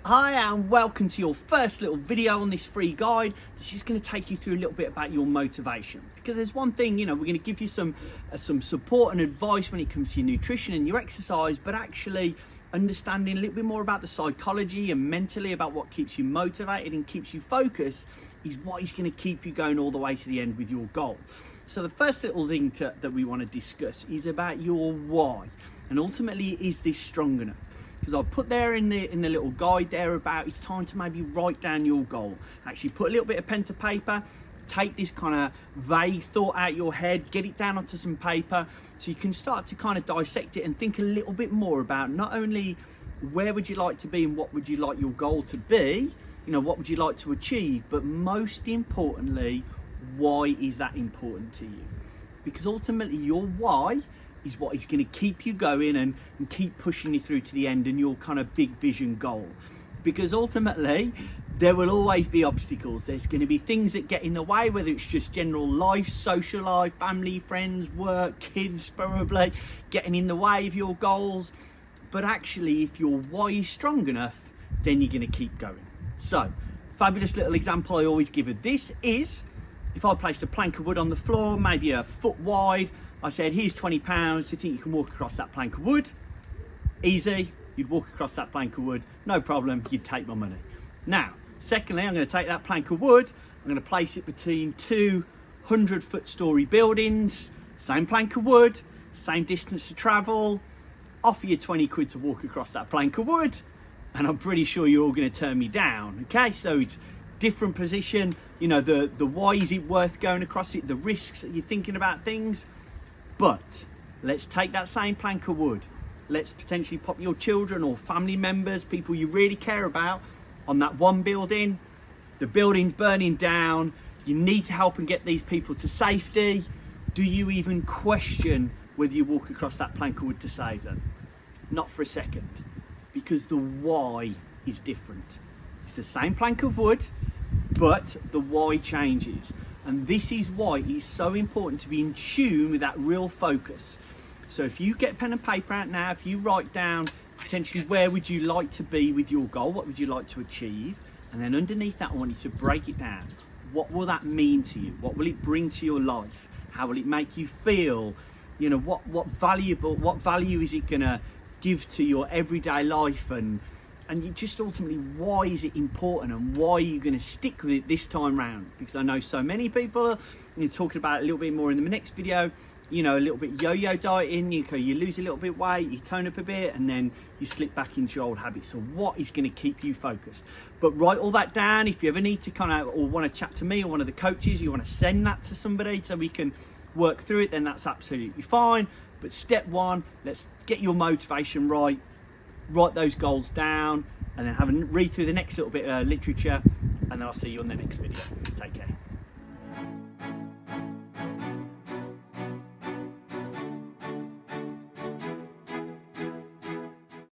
Hi and welcome to your first little video on this free guide. This is going to take you through a little bit about your motivation, because there's one thing, we're going to give you some support and advice when it comes to your nutrition and your exercise, but actually understanding a little bit more about the psychology and mentally about what keeps you motivated and keeps you focused is what is going to keep you going all the way to the end with your goal. So the first little thing that we want to discuss is about your why, and ultimately, is this strong enough? Because I've put there in the little guide there about it's time to maybe write down your goal. Actually put a little bit of pen to paper, take this kind of vague thought out your head, get it down onto some paper so you can start to kind of dissect it and think a little bit more about not only where would you like to be and what would you like your goal to be, what would you like to achieve, but most importantly, why is that important to you? Because ultimately your why is what is going to keep you going and keep pushing you through to the end and your kind of big vision goal. Because ultimately there will always be obstacles. There's going to be things that get in the way, whether it's just general life, social life, family, friends, work, kids probably getting in the way of your goals. But actually, if your why is strong enough, then you're going to keep going. So fabulous little example I always give of this is if I placed a plank of wood on the floor, maybe a foot wide, I said, here's £20, do you think you can walk across that plank of wood? Easy, you'd walk across that plank of wood, no problem, you'd take my money. Now, secondly, I'm going to take that plank of wood, I'm going to place it between two 100-foot story buildings, same plank of wood, same distance to travel, offer you 20 quid to walk across that plank of wood, and I'm pretty sure you're all going to turn me down, okay? So it's different position, the why is it worth going across it, the risks that you're thinking about things. But let's take that same plank of wood. Let's potentially pop your children or family members, people you really care about, on that one building. The building's burning down. You need to help and get these people to safety. Do you even question whether you walk across that plank of wood to save them? Not for a second, because the why is different. It's the same plank of wood, but the why changes. And this is why it's so important to be in tune with that real focus. So if you get pen and paper out now, if you write down potentially where would you like to be with your goal, what would you like to achieve, and then underneath that I want you to break it down. What will that mean to you? What will it bring to your life? How will it make you feel? What value is it gonna give to your everyday life, and you just ultimately, why is it important and why are you going to stick with it this time round? Because I know so many people, you're talking about it a little bit more in the next video, a little bit yo-yo dieting, you lose a little bit weight, you tone up a bit, and then you slip back into your old habits. So what is going to keep you focused? But write all that down. If you ever need to or want to chat to me or one of the coaches, you want to send that to somebody so we can work through it, then that's absolutely fine. But step one, let's get your motivation right. Write those goals down and then have a read through the next little bit of literature, and then I'll see you on the next video. Take care.